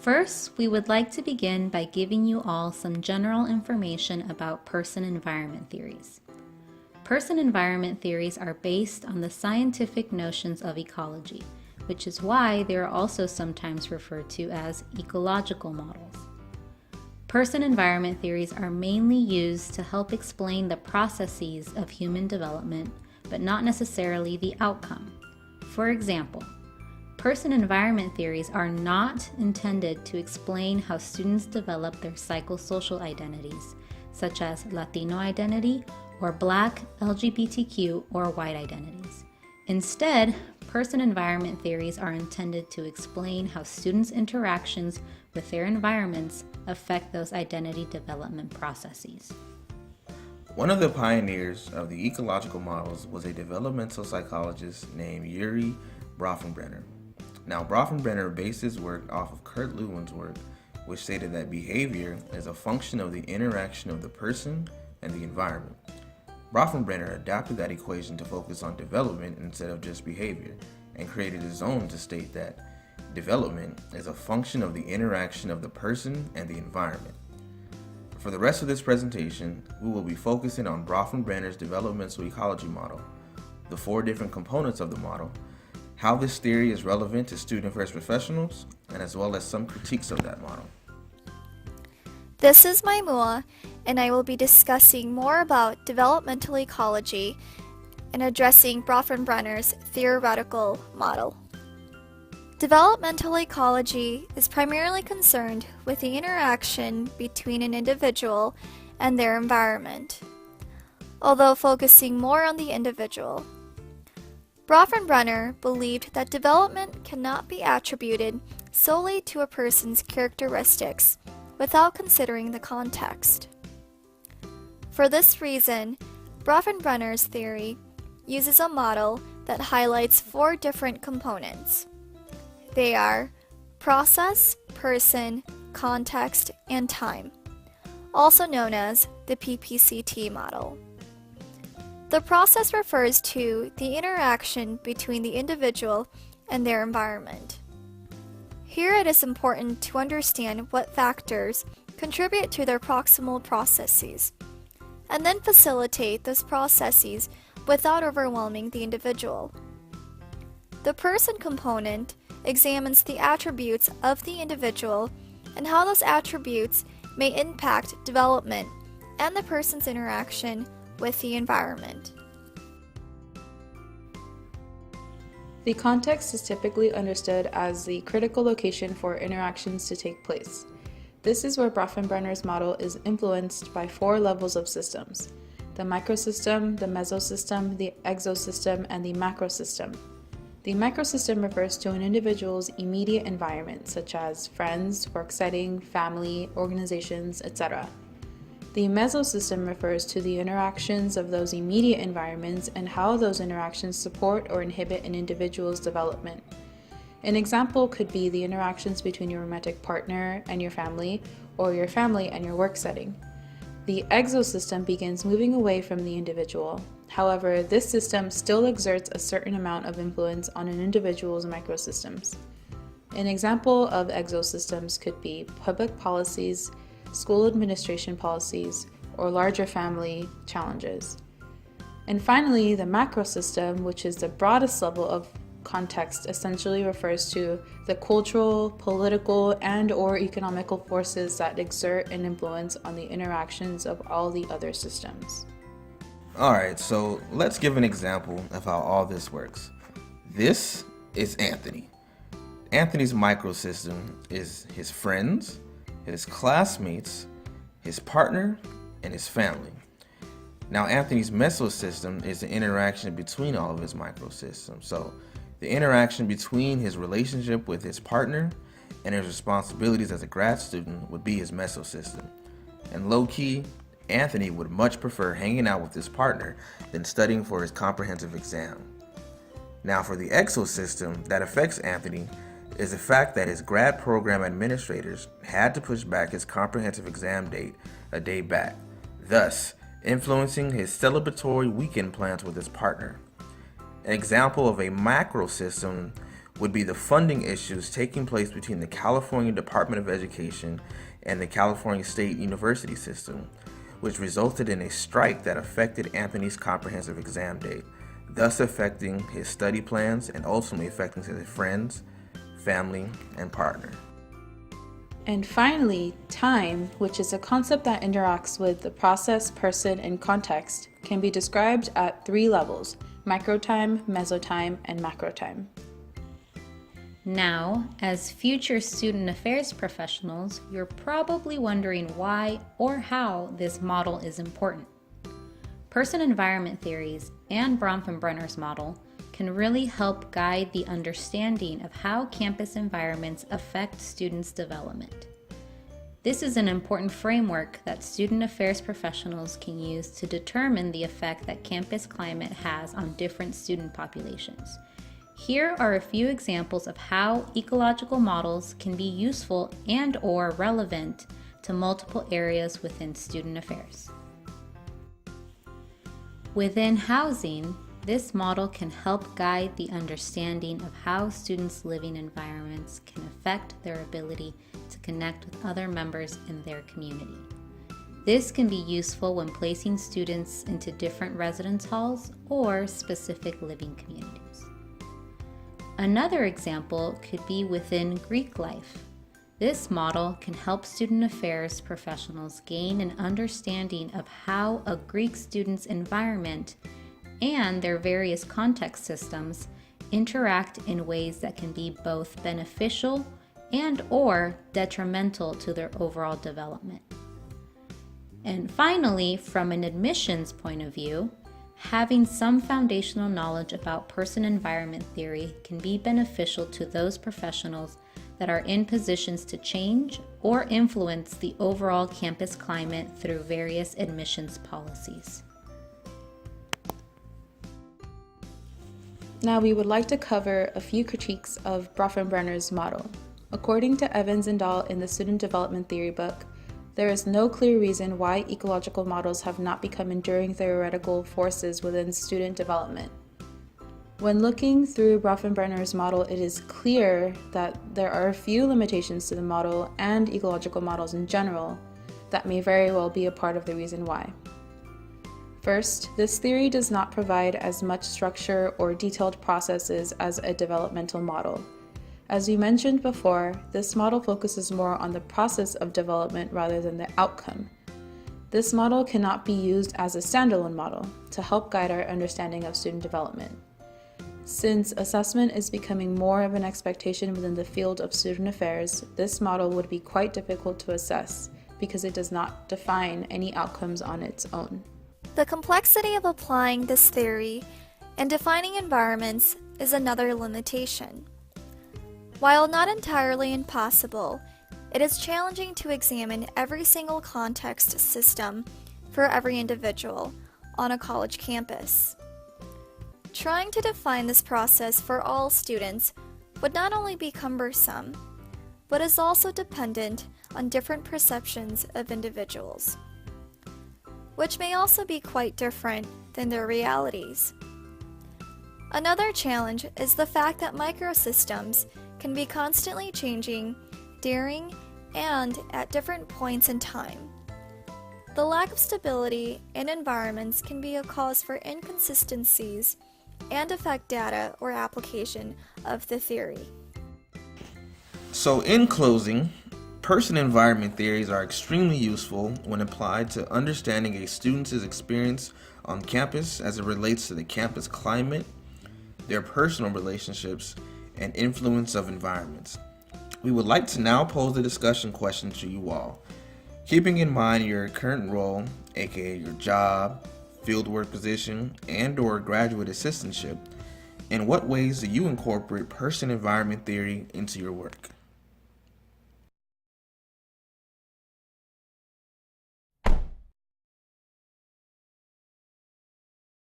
First, we would like to begin by giving you all some general information about person-environment theories. Person-environment theories are based on the scientific notions of ecology, which is why they are also sometimes referred to as ecological models. Person-environment theories are mainly used to help explain the processes of human development, but not necessarily the outcome. For example, person-environment theories are not intended to explain how students develop their psychosocial identities, such as Latino identity or Black, LGBTQ, or white identities. Instead, person-environment theories are intended to explain how students' interactions with their environments affect those identity development processes. One of the pioneers of the ecological models was a developmental psychologist named Urie Bronfenbrenner. Now, Bronfenbrenner based his work off of Kurt Lewin's work, which stated that behavior is a function of the interaction of the person and the environment. Bronfenbrenner adapted that equation to focus on development instead of just behavior, and created his own to state that development is a function of the interaction of the person and the environment. For the rest of this presentation, we will be focusing on Bronfenbrenner's developmental ecology model, the 4 different components of the model, how this theory is relevant to student affairs professionals, and as well as some critiques of that model. This is Maimua, and I will be discussing more about developmental ecology and addressing Bronfenbrenner's theoretical model. Developmental ecology is primarily concerned with the interaction between an individual and their environment, although focusing more on the individual. Bronfenbrenner believed that development cannot be attributed solely to a person's characteristics without considering the context. For this reason, Bronfenbrenner's theory uses a model that highlights 4 different components. They are process, person, context, and time, also known as the PPCT model. The process refers to the interaction between the individual and their environment. Here it is important to understand what factors contribute to their proximal processes, and then facilitate those processes without overwhelming the individual. The person component examines the attributes of the individual and how those attributes may impact development and the person's interaction with the environment. The context is typically understood as the critical location for interactions to take place. This is where Bronfenbrenner's model is influenced by 4 levels of systems: the microsystem, the mesosystem, the exosystem, and the macrosystem. The microsystem refers to an individual's immediate environment, such as friends, work setting, family, organizations, etc. The mesosystem refers to the interactions of those immediate environments and how those interactions support or inhibit an individual's development. An example could be the interactions between your romantic partner and your family, or your family and your work setting. The exosystem begins moving away from the individual. However, this system still exerts a certain amount of influence on an individual's microsystems. An example of exosystems could be public policies, school administration policies, or larger family challenges. And finally, the macrosystem, which is the broadest level of context, essentially refers to the cultural, political, and/or economical forces that exert an influence on the interactions of all the other systems. Alright, so let's give an example of how all this works. This is Anthony. Anthony's microsystem is his friends, his classmates, his partner, and his family. Now, Anthony's mesosystem is the interaction between all of his microsystems. So, the interaction between his relationship with his partner and his responsibilities as a grad student would be his mesosystem. And low-key, Anthony would much prefer hanging out with his partner than studying for his comprehensive exam. Now, for the exosystem that affects Anthony is the fact that his grad program administrators had to push back his comprehensive exam date a day back, thus influencing his celebratory weekend plans with his partner. An example of a macro system would be the funding issues taking place between the California Department of Education and the California State University system, which resulted in a strike that affected Anthony's comprehensive exam date, thus affecting his study plans and ultimately affecting his friends, family, and partner. And finally, time, which is a concept that interacts with the process, person, and context, can be described at 3 levels: microtime, mesotime, and macrotime. Now, as future student affairs professionals, you're probably wondering why or how this model is important. Person-environment theories and Bronfenbrenner's model can really help guide the understanding of how campus environments affect students' development. This is an important framework that student affairs professionals can use to determine the effect that campus climate has on different student populations. Here are a few examples of how ecological models can be useful and/or relevant to multiple areas within student affairs. Within housing, this model can help guide the understanding of how students' living environments can affect their ability to connect with other members in their community. This can be useful when placing students into different residence halls or specific living communities. Another example could be within Greek life. This model can help student affairs professionals gain an understanding of how a Greek student's environment and their various context systems interact in ways that can be both beneficial and/or detrimental to their overall development. And finally, from an admissions point of view, having some foundational knowledge about person-environment theory can be beneficial to those professionals that are in positions to change or influence the overall campus climate through various admissions policies. Now we would like to cover a few critiques of Bronfenbrenner's model. According to Evans and Dahl in the Student Development Theory book, there is no clear reason why ecological models have not become enduring theoretical forces within student development. When looking through Bronfenbrenner's model, it is clear that there are a few limitations to the model and ecological models in general that may very well be a part of the reason why. First, this theory does not provide as much structure or detailed processes as a developmental model. As we mentioned before, this model focuses more on the process of development rather than the outcome. This model cannot be used as a standalone model to help guide our understanding of student development. Since assessment is becoming more of an expectation within the field of student affairs, this model would be quite difficult to assess because it does not define any outcomes on its own. The complexity of applying this theory and defining environments is another limitation. While not entirely impossible, it is challenging to examine every single context system for every individual on a college campus. Trying to define this process for all students would not only be cumbersome, but is also dependent on different perceptions of individuals, which may also be quite different than their realities. Another challenge is the fact that microsystems can be constantly changing during and at different points in time. The lack of stability in environments can be a cause for inconsistencies and affect data or application of the theory. So in closing, person-environment theories are extremely useful when applied to understanding a student's experience on campus as it relates to the campus climate, their personal relationships, and influence of environments. We would like to now pose a discussion question to you all. Keeping in mind your current role, aka your job, fieldwork position, and/or graduate assistantship, in what ways do you incorporate person-environment theory into your work?